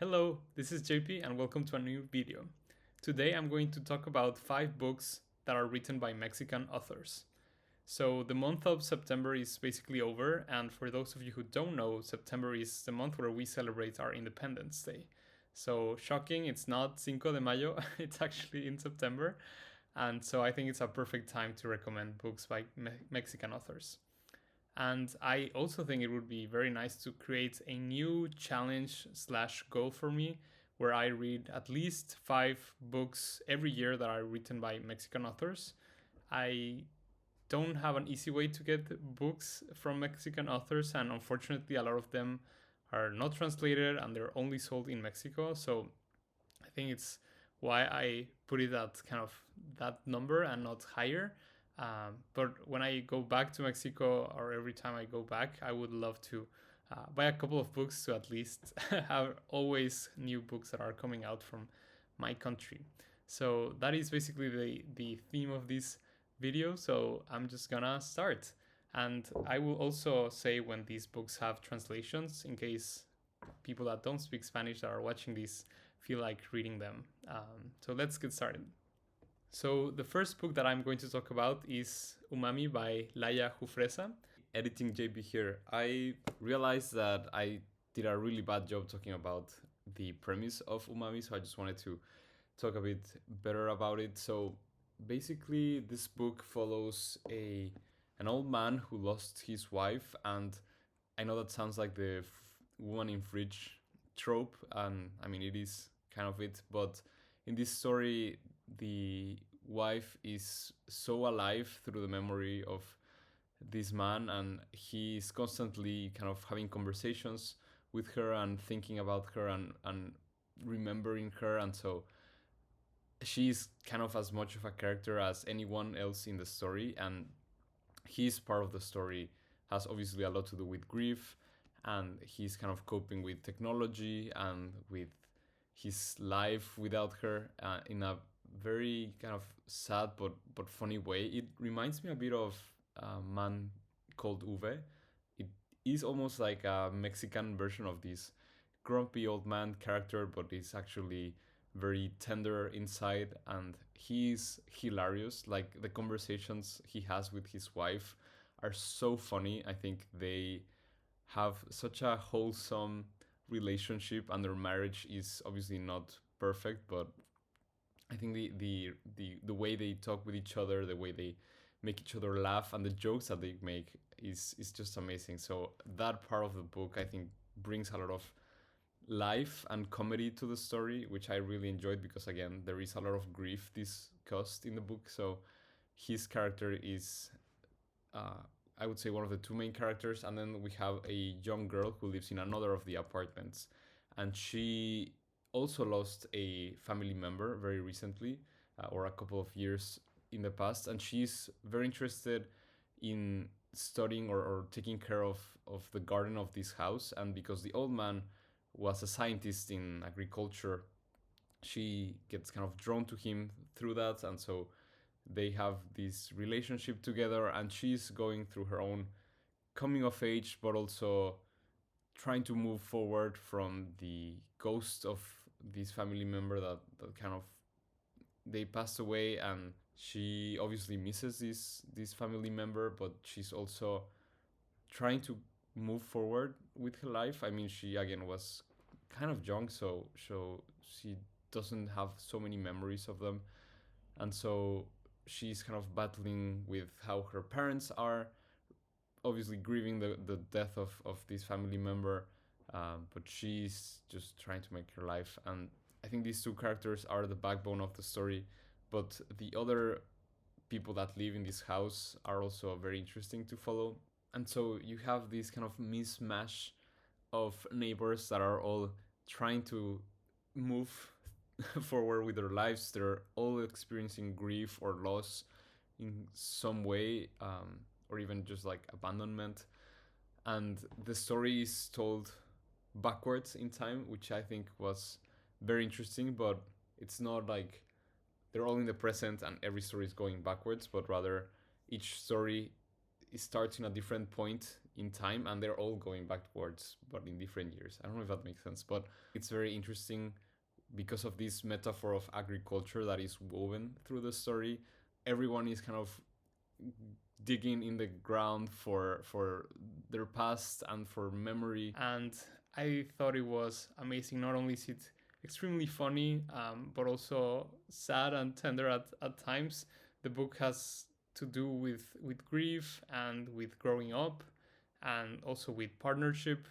Hello, this is JP and welcome to a new video. Today I'm going to talk about 5 books that are written by Mexican authors. So the month of September is basically over, and for those of you who don't know, September is the month where we celebrate our Independence Day. So shocking, it's not Cinco de Mayo, it's actually in September, and so I think it's a perfect time to recommend books by Mexican authors. And I also think it would be very nice to create a new challenge slash goal for me where I read at least 5 books every year that are written by Mexican authors. I don't have an easy way to get books from Mexican authors, and unfortunately, a lot of them are not translated and they're only sold in Mexico. So I think it's why I put it at kind of that number and not higher. But when I go back to Mexico, or every time I go back, I would love to buy a couple of books to at least have always new books that are coming out from my country. So that is basically the theme of this video. So I'm just gonna start. And I will also say when these books have translations in case people that don't speak Spanish that are watching this feel like reading them. So let's get started. So the first book that I'm going to talk about is Umami by Laia Jufresa. Editing JB here. I realized that I did a really bad job talking about the premise of Umami, so I just wanted to talk a bit better about it. So basically, this book follows an old man who lost his wife, and I know that sounds like the woman in fridge trope, and I mean it is kind of it, but in this story, the wife is so alive through the memory of this man, and he's constantly kind of having conversations with her and thinking about her and remembering her, and so she's kind of as much of a character as anyone else in the story, and his part of the story has obviously a lot to do with grief, and he's kind of coping with technology and with his life without her in a very kind of sad but funny way. It reminds me a bit of a man called Uwe. It is almost like a Mexican version of this grumpy old man character, but it's actually very tender inside, and he's hilarious. Like the conversations he has with his wife are so funny. I think they have such a wholesome relationship, and their marriage is obviously not perfect, but I think the way they talk with each other, the way they make each other laugh, and the jokes that they make is just amazing. So that part of the book, I think, brings a lot of life and comedy to the story, which I really enjoyed because again, there is a lot of grief discussed in the book. So his character is, uh, I would say, one of the two main characters, and then we have a young girl who lives in another of the apartments, and she also lost a family member very recently, or a couple of years in the past, and she's very interested in studying or taking care of the garden of this house. And because the old man was a scientist in agriculture, she gets kind of drawn to him through that, and so they have this relationship together, and she's going through her own coming of age, but also trying to move forward from the ghost of this family member that kind of they passed away, and she obviously misses this family member, but she's also trying to move forward with her life. I mean, she again was kind of young, so she doesn't have so many memories of them, and so she's kind of battling with how her parents are obviously grieving the death of this family member, but she's just trying to make her life. And I think these two characters are the backbone of the story, but the other people that live in this house are also very interesting to follow. And so you have this kind of mismatch of neighbors that are all trying to move forward with their lives. They're all experiencing grief or loss in some way, or even just like abandonment. And the story is told backwards in time, which I think was very interesting, but it's not like they're all in the present and every story is going backwards, but rather each story it starts in a different point in time, and they're all going backwards, but in different years. I don't know if that makes sense, but it's very interesting because of this metaphor of agriculture that is woven through the story. Everyone is kind of digging in the ground for their past and for memory. And I thought it was amazing. Not only is it extremely funny, but also sad and tender at times. The book has to do with grief and with growing up, and also with partnership,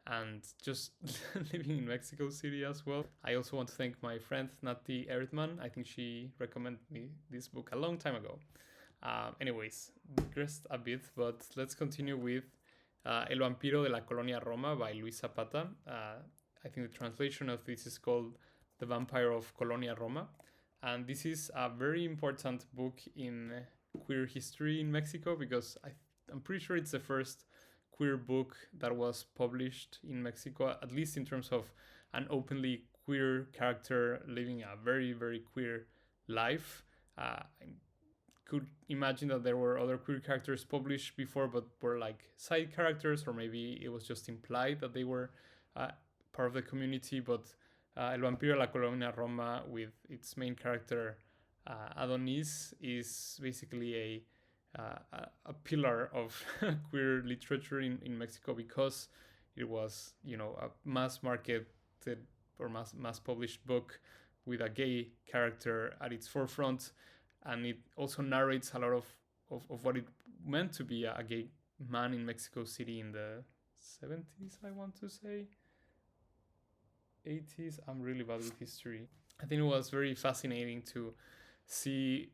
and just living in Mexico City as well. I also want to thank my friend Nati Erdman. I think she recommended me this book a long time ago. Anyways, digressed a bit, but let's continue with El Vampiro de la Colonia Roma by Luis Zapata. I think the translation of this is called The Vampire of Colonia Roma. And this is a very important book in queer history in Mexico, because I'm pretty sure it's the first queer book that was published in Mexico, at least in terms of an openly queer character living a very, very queer life. I could imagine that there were other queer characters published before, but were like side characters, or maybe it was just implied that they were part of the community. But El Vampiro de la Colonia Roma, with its main character Adonis, is basically a pillar of queer literature in Mexico, because it was, a mass marketed or mass published book with a gay character at its forefront. And it also narrates a lot of what it meant to be a gay man in Mexico City in the 70s, I want to say. 80s, I'm really bad with history. I think it was very fascinating to see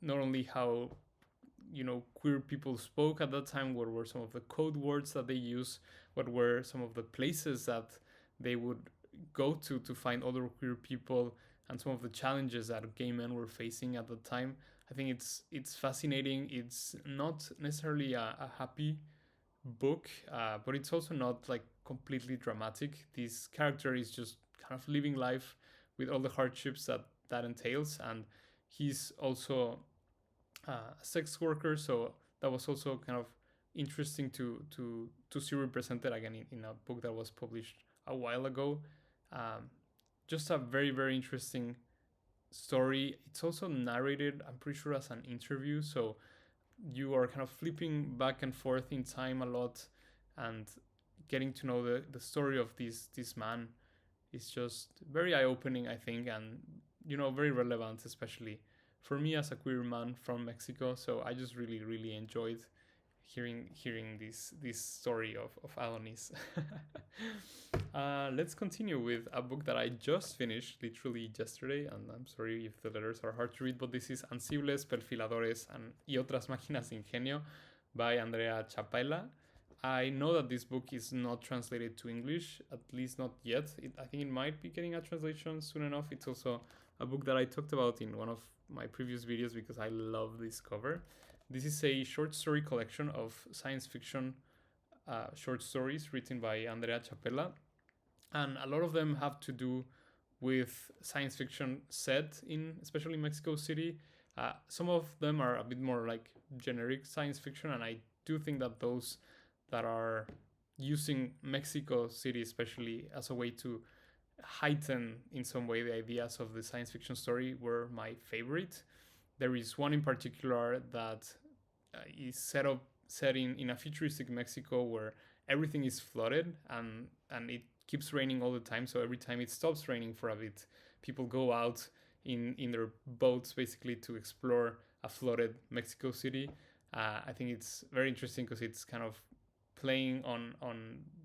not only how queer people spoke at that time, what were some of the code words that they use, what were some of the places that they would go to find other queer people, and some of the challenges that gay men were facing at the time. I think it's fascinating. It's not necessarily a happy book, but it's also not like completely dramatic. This character is just kind of living life with all the hardships that entails, and he's also a sex worker, so that was also kind of interesting to see represented again in a book that was published a while ago. Just a very, very interesting story. It's also narrated, I'm pretty sure, as an interview, so you are kind of flipping back and forth in time a lot, and getting to know the story of this man is just very eye-opening, I think, and very relevant, especially for me as a queer man from Mexico. So I just really, really enjoyed hearing this story of Adonis. Let's continue with a book that I just finished literally yesterday, and I'm sorry if the letters are hard to read, but this is Ansibles, Perfiladores, y otras máquinas de ingenio by Andrea Chapaila. I know that this book is not translated to English, at least not yet. I think it might be getting a translation soon enough. It's also a book that I talked about in one of my previous videos because I love this cover. This is a short story collection of science fiction short stories written by Andrea Chapaila, and a lot of them have to do with science fiction set in especially Mexico City. Some of them are a bit more like generic science fiction, and I do think that those that are using Mexico City especially as a way to heighten in some way the ideas of the science fiction story were my favorite. There is one in particular that is set in a futuristic Mexico where everything is flooded and it keeps raining all the time. So every time it stops raining for a bit, people go out in their boats basically to explore a flooded Mexico City. I think it's very interesting because it's kind of playing on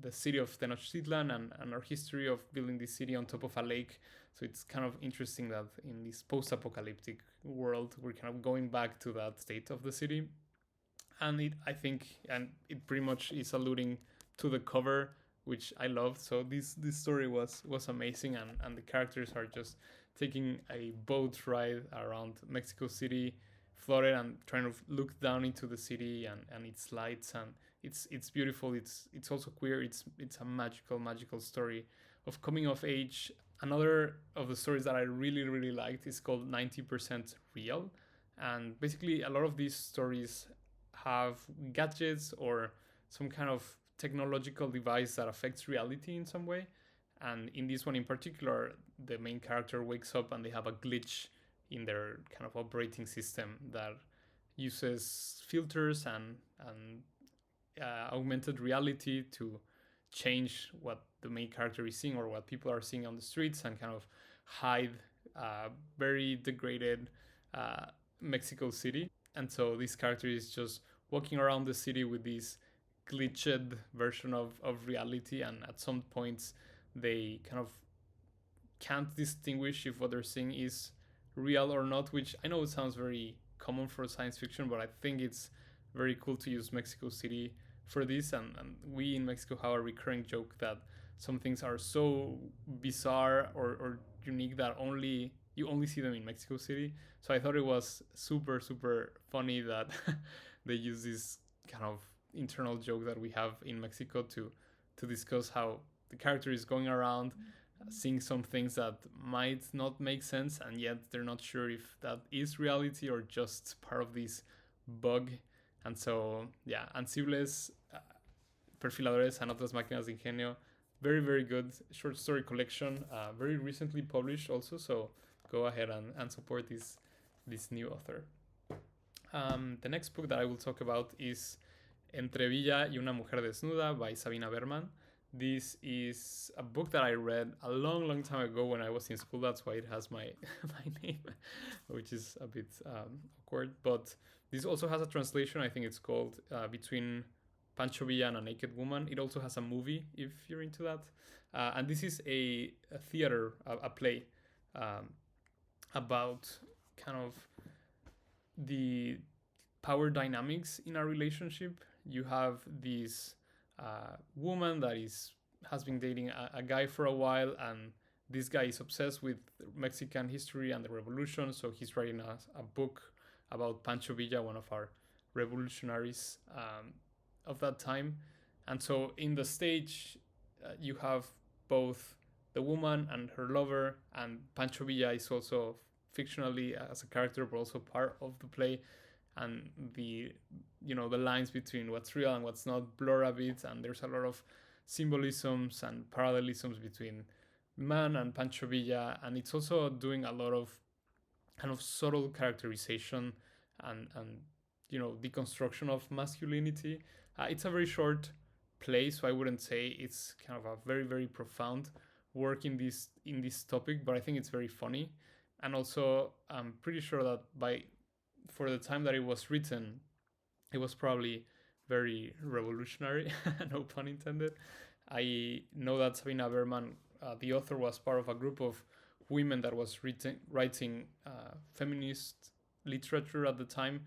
the city of Tenochtitlan and our history of building this city on top of a lake. So it's kind of interesting that in this post-apocalyptic world, we're kind of going back to that state of the city. And it pretty much is alluding to the cover, which I loved. So this story was amazing, and the characters are just taking a boat ride around Mexico City, flooded, and trying to look down into the city and its lights, and it's beautiful. It's also queer. It's a magical story of coming of age. Another of the stories that I really, really liked is called 90% Real, and basically a lot of these stories have gadgets or some kind of technological device that affects reality in some way. And in this one in particular, the main character wakes up and they have a glitch in their kind of operating system that uses filters and augmented reality to change what the main character is seeing or what people are seeing on the streets and kind of hide very degraded Mexico City. And so this character is just walking around the city with this glitched version of reality, and at some points they kind of can't distinguish if what they're seeing is real or not, which I know it sounds very common for science fiction, but I think it's very cool to use Mexico City for this. And we in Mexico have a recurring joke that some things are so bizarre or unique that you only see them in Mexico City. So I thought it was super, super funny that they use this kind of internal joke that we have in Mexico to discuss how the character is going around seeing some things that might not make sense, and yet they're not sure if that is reality or just part of this bug. And so, yeah, Ansibles, Perfiladores, and Otras Máquinas de Ingenio, very, very good short story collection, very recently published also, so go ahead and support this new author. The next book that I will talk about is Entre Villa y una mujer desnuda by Sabina Berman. This is a book that I read a long, long time ago when I was in school. That's why it has my my name, which is a bit awkward. But this also has a translation. I think it's called Between Pancho Villa and a Naked Woman. It also has a movie if you're into that. And this is a theater, a play about kind of the power dynamics in a relationship. You have this woman that has been dating a guy for a while, and this guy is obsessed with Mexican history and the revolution, so he's writing a book about Pancho Villa, one of our revolutionaries of that time. And so in the stage, you have both the woman and her lover, and Pancho Villa is also fictionally as a character, but also part of the play. And the lines between what's real and what's not blur a bit, and there's a lot of symbolisms and parallelisms between man and Pancho Villa, and it's also doing a lot of kind of subtle characterization and deconstruction of masculinity. It's a very short play, so I wouldn't say it's kind of a very, very profound work in this topic, but I think it's very funny. And also I'm pretty sure that for the time that it was written, it was probably very revolutionary, no pun intended. I know that Sabina Berman, the author, was part of a group of women that was writing feminist literature at the time,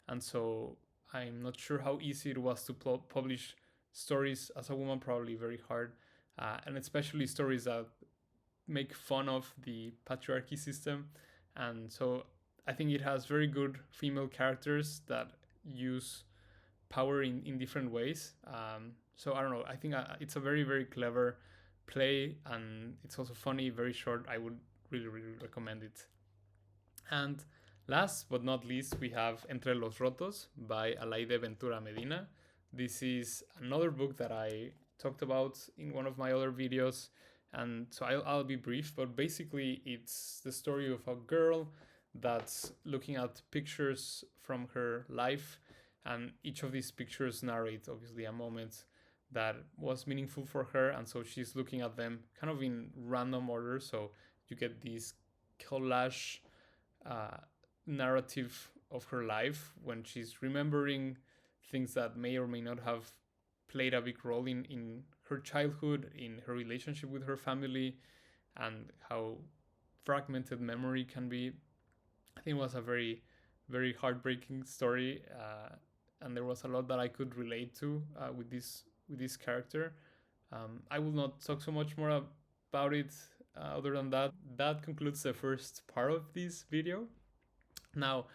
and so I'm not sure how easy it was to publish stories as a woman, probably very hard, and especially stories that make fun of the patriarchy system. And so I think it has very good female characters that use power in different ways. So I don't know. I think it's a very, very clever play, and it's also funny, very short. I would really, really recommend it. And last but not least, we have Entre los Rotos by Alaide Ventura Medina. This is another book that I talked about in one of my other videos, and so I'll be brief, but basically it's the story of a girl that's looking at pictures from her life, and each of these pictures narrate obviously a moment that was meaningful for her, and so she's looking at them kind of in random order, so you get this collage narrative of her life when she's remembering things that may or may not have played a big role in her childhood, in her relationship with her family, and how fragmented memory can be. I think it was a very, very heartbreaking story, and there was a lot that I could relate to with this character. I will not talk so much more about it other than that. That concludes the first part of this video. Now,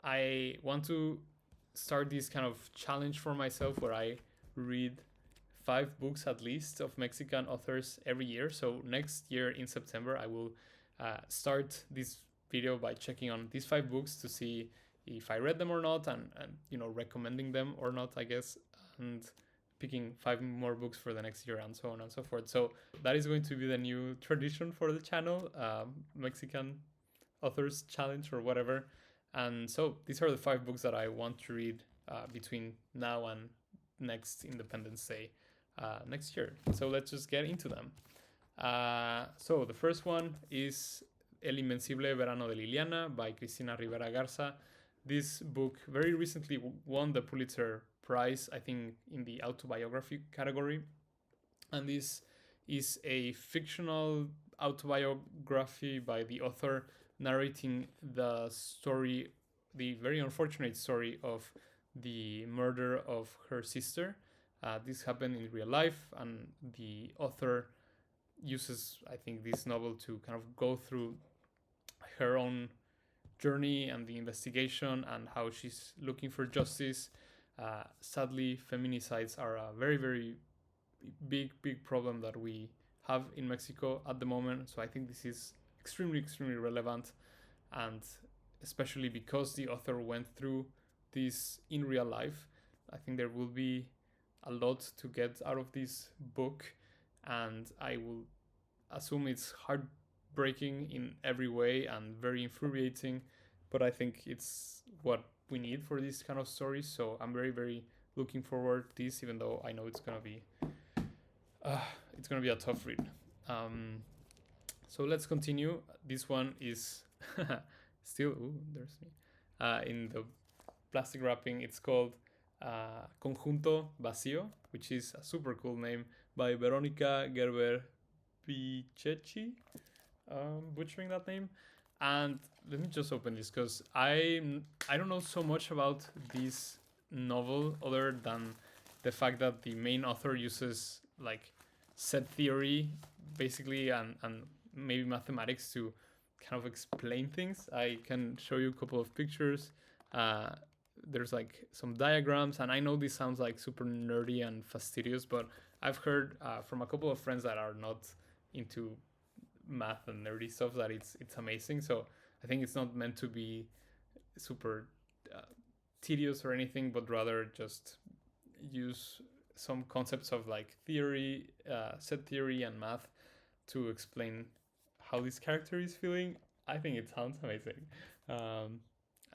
I want to start this kind of challenge for myself where I read 5 books at least of Mexican authors every year. So next year in September, I will start this video by checking on these 5 books to see if I read them or not, and you know, recommending them or not, I guess, and picking 5 more books for the next year and so on and so forth. So that is going to be the new tradition for the channel, Mexican authors challenge or whatever. And so these are the 5 books that I want to read between now and next Independence Day next year. So let's just get into them. So the first one is El Invencible Verano de Liliana by Cristina Rivera Garza. This book very recently won the Pulitzer Prize, I think, in the autobiography category. And this is a fictional autobiography by the author narrating the story, the very unfortunate story of the murder of her sister. This happened in real life, and the author uses, I think, this novel to kind of go through her own journey and the investigation and how she's looking for justice. Sadly, feminicides are a very, very big problem that we have in Mexico at the moment. So I think this is extremely relevant, and especially because the author went through this in real life, I think there will be a lot to get out of this book, and I will assume it's heartbreaking in every way and very infuriating, but I think it's what we need for this kind of stories. So I'm very looking forward to this, even though I know it's gonna be a tough read. So let's continue. This one is still there's me in the plastic wrapping. It's called Conjunto Vacío, which is a super cool name, by Veronica Gerber Pichechi. Butchering that name. And let me just open this because I don't know so much about this novel other than the fact that the main author uses like set theory basically and maybe mathematics to kind of explain things. I can show you a couple of pictures. There's like some diagrams, and I know this sounds like super nerdy and fastidious, but I've heard from a couple of friends that are not into math and nerdy stuff that it's amazing. So I think it's not meant to be super tedious or anything, but rather just use some concepts of like theory, set theory and math to explain how this character is feeling. I think it sounds amazing.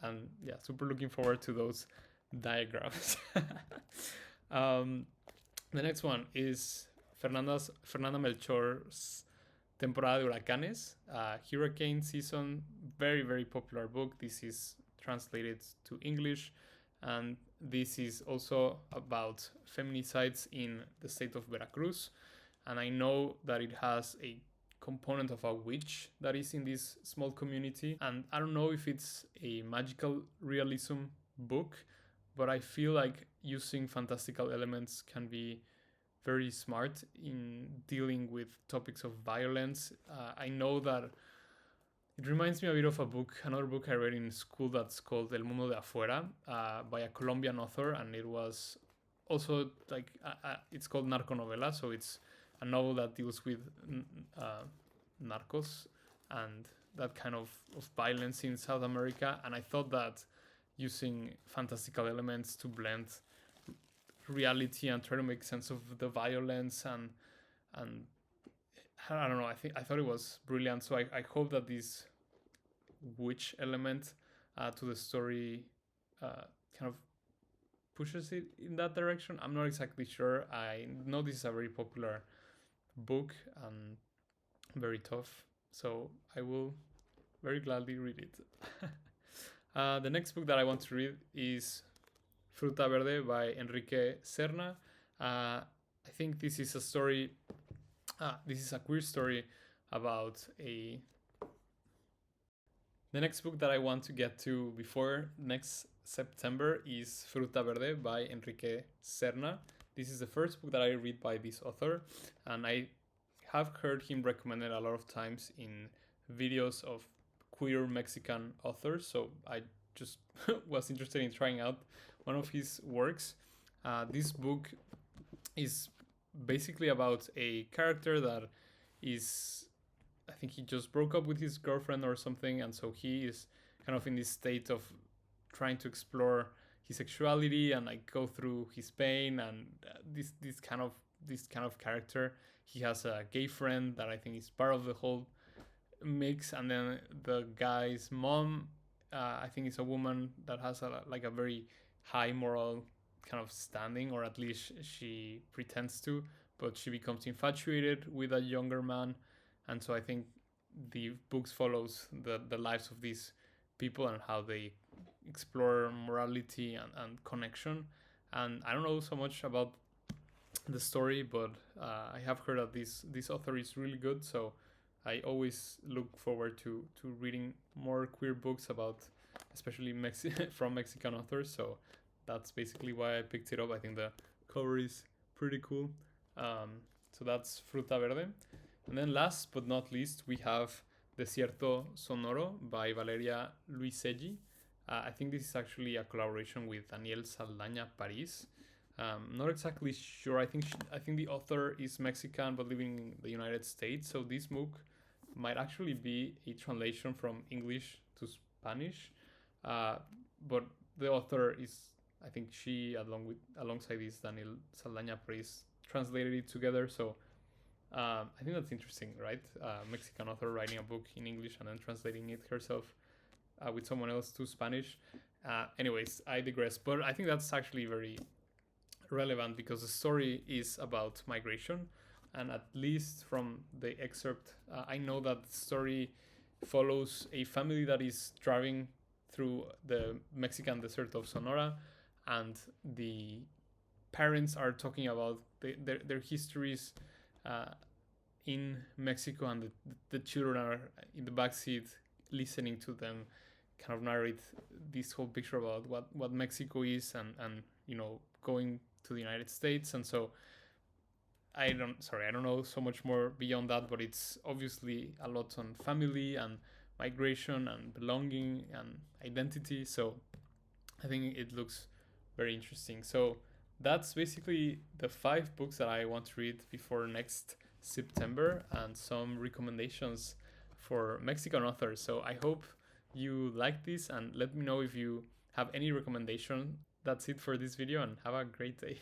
And yeah, super looking forward to those diagrams. The next one is Fernanda Melchor's Temporada de Huracanes, hurricane season, very popular book. This is translated to English, and this is also about feminicides in the state of Veracruz. And I know that it has a component of a witch that is in this small community, and I don't know if it's a magical realism book, but I feel like using fantastical elements can be very smart in dealing with topics of violence. I know that it reminds me a bit of another book I read in school that's called El Mundo de Afuera, by a Colombian author, and it was also like it's called narconovela, so it's a novel that deals with narcos and that kind of violence in South America. And I thought that using fantastical elements to blend reality and try to make sense of the violence and I don't know, I thought it was brilliant. So I hope that this witch element to the story kind of pushes it in that direction. I'm not exactly sure. I know this is a very popular book and very tough, so I will very gladly read it. The next book that I want to read is Fruta Verde by Enrique Serna. I think this is a story, this is a queer story about a... The next book that I want to get to before next September is Fruta Verde by Enrique Serna. This is the first book that I read by this author, and I have heard him recommended a lot of times in videos of queer Mexican authors, so I just was interested in trying out one of his works. This book is basically about a character that is, I think he just broke up with his girlfriend or something, and so he is kind of in this state of trying to explore his sexuality and like go through his pain, and this kind of character. He has a gay friend that I think is part of the whole mix, and then the guy's mom, I think is a woman that has like a very high moral kind of standing, or at least she pretends to, but she becomes infatuated with a younger man. And so I think the books follows the lives of these people and how they explore morality and connection. And I don't know so much about the story, but I have heard that this author is really good. So I always look forward to reading more queer books about, especially from Mexican authors. So that's basically why I picked it up. I think the cover is pretty cool. So that's Fruta Verde. And then last but not least, we have Desierto Sonoro by Valeria Luiseggi. I think this is actually a collaboration with Daniel Saldaña Paris. Not exactly sure. I think the author is Mexican but living in the United States. So this book might actually be a translation from English to Spanish. But the author is, I think she, alongside this Daniel Saldaña Paris, translated it together. So I think that's interesting, right? Mexican author writing a book in English and then translating it herself with someone else to Spanish. Anyways, I digress. But I think that's actually very relevant because the story is about migration. And at least from the excerpt, I know that the story follows a family that is driving through the Mexican desert of Sonora, and the parents are talking about their histories in Mexico, and the children are in the backseat listening to them kind of narrate this whole picture about what Mexico is, and going to the United States. And so I don't know so much more beyond that, but it's obviously a lot on family and migration and belonging and identity. So I think it looks very interesting. So that's basically the 5 books that I want to read before next September, and some recommendations for Mexican authors. So I hope you like this, and let me know if you have any recommendation. That's it for this video, and have a great day.